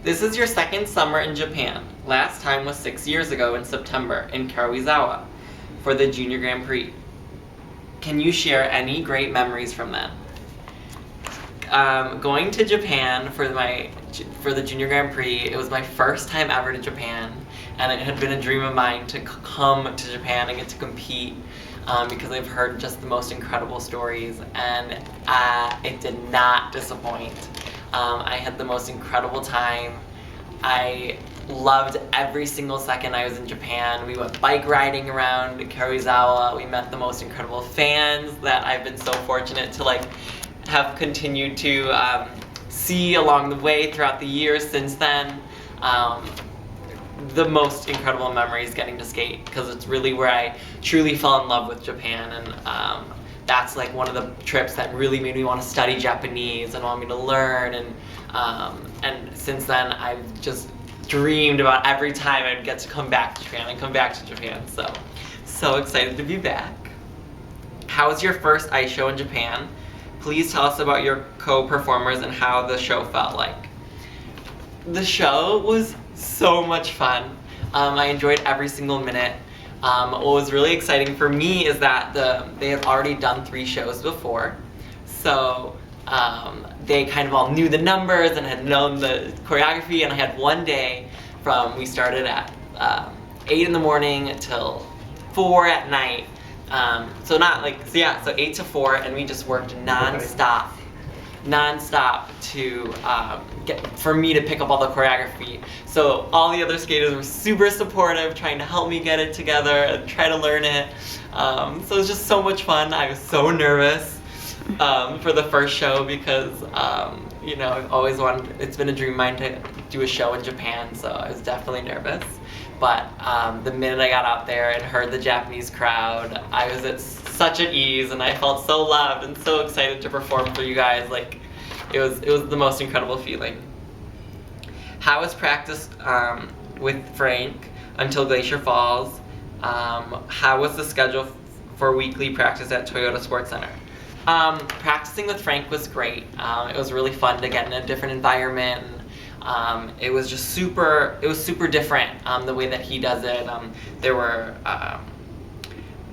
This is your second summer in Japan. Last time was 6 years ago in September in Karuizawa for the Junior Grand Prix. Can you share any great memories from then? Going to Japan for the Junior Grand Prix, it was my first time ever to Japan, and it had been a dream of mine to come to Japan and get to compete because I've heard just the most incredible stories, and it did not disappoint. I had the most incredible time. I loved every single second I was in Japan. We went bike riding around Karuizawa. We met the most incredible fans that I've been so fortunate to have continued to see along the way throughout the years since then. The most incredible memories getting to skate, because it's really where I truly fell in love with Japan, and that's like one of the trips that really made me want to study Japanese and want me to learn, and since then I've just dreamed about every time I'd get to come back to Japan and come back to Japan, so excited to be back. How was your first ice show in Japan? Please tell us about your co-performers and how the show felt like. The show was so much fun. I enjoyed every single minute. What was really exciting for me is that they had already done 3 shows before, so they kind of all knew the numbers and had known the choreography, and I had one day we started at 8 in the morning till 4 at night. So 8 to 4, and we just worked non-stop to for me to pick up all the choreography. So all the other skaters were super supportive, trying to help me get it together and try to learn it. So it was just so much fun. I was so nervous for the first show because I've always wanted. It's been a dream of mine to do a show in Japan, so I was definitely nervous. But the minute I got out there and heard the Japanese crowd, I was at such at ease, and I felt so loved and so excited to perform for you guys. Like, it was the most incredible feeling. How was practice with Frank until Glacier Falls? How was the schedule for weekly practice at Toyota Sports Center? Practicing with Frank was great. It was really fun to get in a different environment. It was just super different, the way that he does it. There were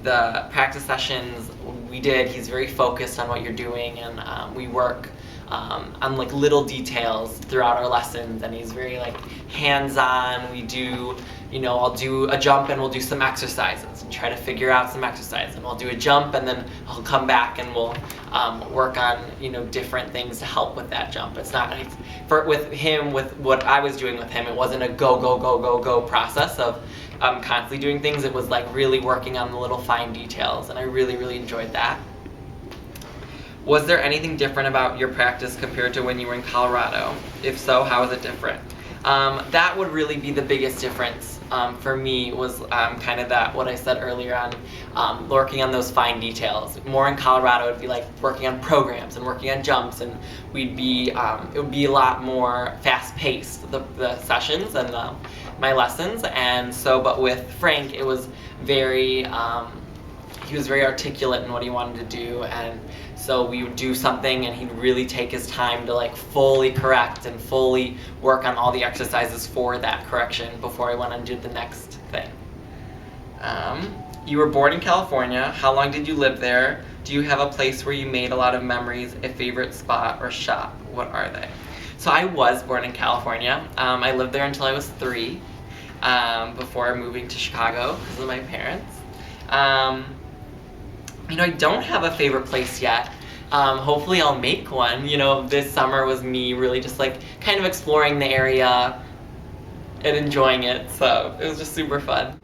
the practice sessions we did, he's very focused on what you're doing, and we work on like little details throughout our lessons, and he's very like hands-on. We do, I'll do a jump and we'll do some exercises and try to figure out some exercise, and I'll do a jump and then I'll come back and we'll work on different things to help with that jump. It's not with what I was doing with him, it wasn't a go process of constantly doing things. It was like really working on the little fine details, and I really enjoyed that. Was there anything different about your practice compared to when you were in Colorado? If so, how is it different? That would really be the biggest difference for me, was kind of what I said earlier on, working on those fine details. More in Colorado, it would be like working on programs and working on jumps, and it would be a lot more fast-paced, the sessions and my lessons. And so, but with Frank, it was he was very articulate in what he wanted to do, and so we would do something and he'd really take his time to like fully correct and fully work on all the exercises for that correction before I went on to do the next thing. You were born in California. How long did you live there? Do you have a place where you made a lot of memories, a favorite spot or shop? What are they? So I was born in California. I lived there until I was 3, before moving to Chicago because of my parents. I don't have a favorite place yet. Hopefully I'll make one. This summer was me really just like kind of exploring the area and enjoying it, so it was just super fun.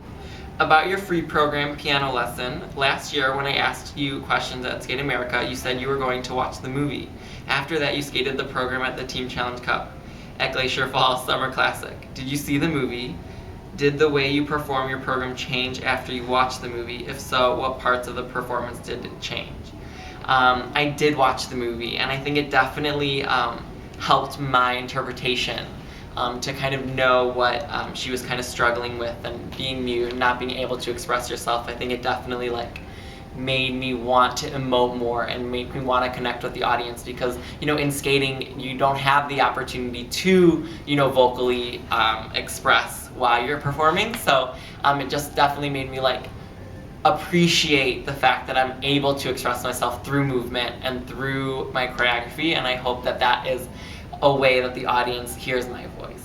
About your free program piano lesson, last year when I asked you questions at Skate America, you said you were going to watch the movie. After that, you skated the program at the Team Challenge Cup at Glacier Falls Summer Classic. Did you see the movie? Did the way you perform your program change after you watched the movie? If so, what parts of the performance did it change? I did watch the movie, and I think it definitely helped my interpretation to kind of know what she was kind of struggling with, and being mute and not being able to express herself. I think it definitely made me want to emote more and made me want to connect with the audience, because in skating you don't have the opportunity to vocally express while you're performing. So it just definitely made me like appreciate the fact that I'm able to express myself through movement and through my choreography, and I hope that that is a way that the audience hears my voice.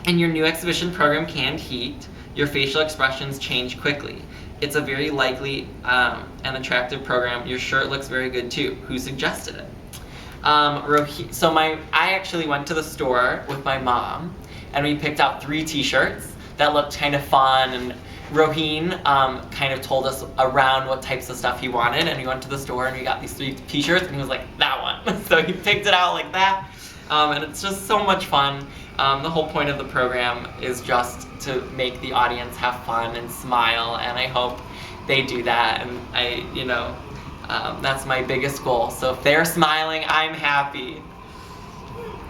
In your new exhibition program, Canned Heat, your facial expressions change quickly. It's a very likely and attractive program. Your shirt looks very good too. Who suggested it? I actually went to the store with my mom, and we picked out 3 t-shirts that looked kind of fun, and Roheen kind of told us around what types of stuff he wanted, and we went to the store and we got these 3 t-shirts, and he was like, that one. So he picked it out like that, and it's just so much fun. The whole point of the program is just to make the audience have fun and smile, and I hope they do that, and that's my biggest goal. So if they're smiling, I'm happy.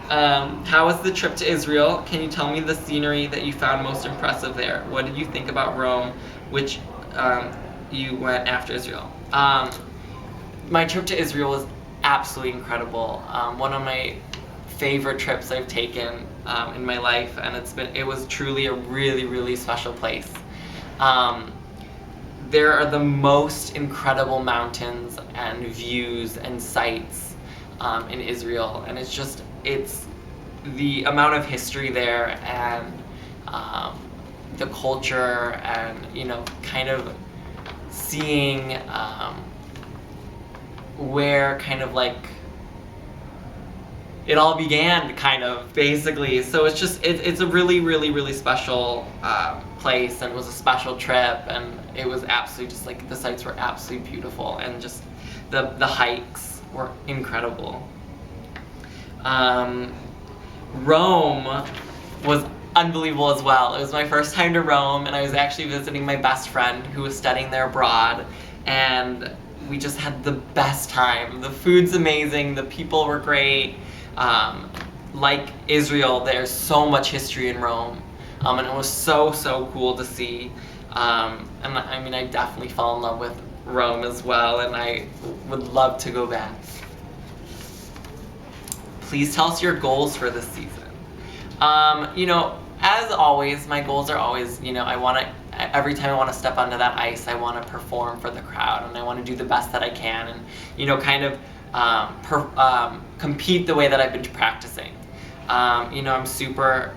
How was the trip to Israel? Can you tell me the scenery that you found most impressive there? What did you think about Rome, which you went after Israel? My trip to Israel was absolutely incredible. One of my favorite trips I've taken in my life, and it was truly a really, really special place. There are the most incredible mountains and views and sights in Israel, and it's the amount of history there, and the culture, and kind of seeing where kind of like it all began, kind of, basically. So it's a really, really, really special place, and it was a special trip, and it was absolutely just like, the sights were absolutely beautiful, and just the hikes were incredible. Rome was unbelievable as well. It was my first time to Rome, and I was actually visiting my best friend who was studying there abroad, and we just had the best time. The food's amazing, the people were great. Like Israel, there's so much history in Rome, and it was so cool to see. And I definitely fell in love with Rome as well, and I would love to go back. Please tell us your goals for this season. As always, my goals are always, every time I want to step onto that ice, I want to perform for the crowd, and I want to do the best that I can, and kind of compete the way that I've been practicing. I'm super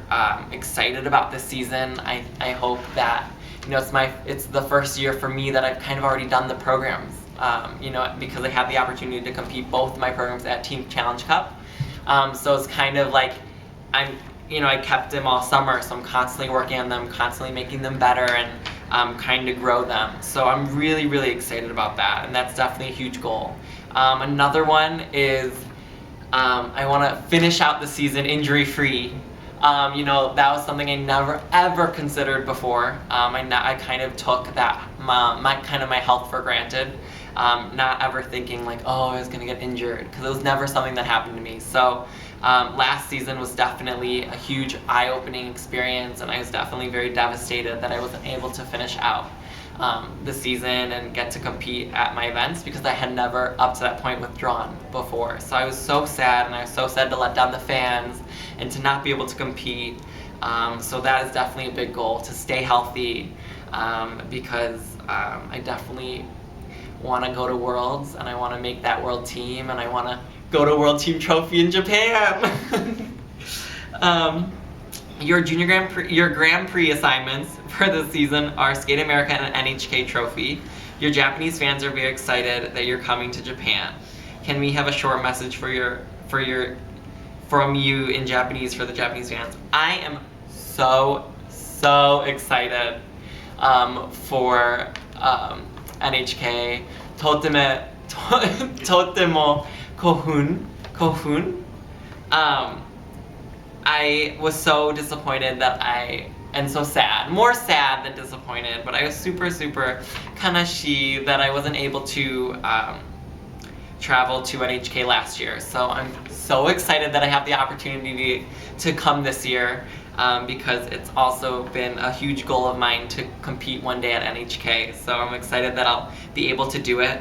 excited about this season. I hope that it's the first year for me that I've kind of already done the programs. Because I have the opportunity to compete both my programs at Team Challenge Cup. So it's kind of like I kept them all summer, so I'm constantly working on them, constantly making them better, and kind of grow them. So I'm really, really excited about that, and that's definitely a huge goal. Another one is I want to finish out the season injury-free. That was something I never ever considered before. I kind of took that my health for granted, not ever thinking like, oh, I was gonna get injured, because it was never something that happened to me. So last season was definitely a huge eye-opening experience, and I was definitely very devastated that I wasn't able to finish out the season and get to compete at my events, because I had never up to that point withdrawn before. So I was so sad, and I was so sad to let down the fans and to not be able to compete. So that is definitely a big goal, to stay healthy, because I definitely want to go to Worlds, and I want to make that World Team, and I want to go to World Team Trophy in Japan. Your Grand Prix assignments for this season are Skate America and an NHK trophy. Your Japanese fans are very excited that you're coming to Japan. Can we have a short message from you in Japanese for the Japanese fans? I am so excited for NHK. Totemo kohun. I was so disappointed and so sad, more sad than disappointed, but I was super kanashi that I wasn't able to travel to NHK last year. So I'm so excited that I have the opportunity to come this year, because it's also been a huge goal of mine to compete one day at NHK. So I'm excited that I'll be able to do it.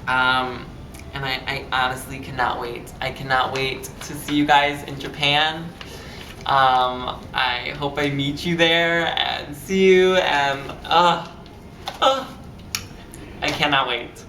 And I honestly cannot wait. I cannot wait to see you guys in Japan. I hope I meet you there and see you, and I cannot wait.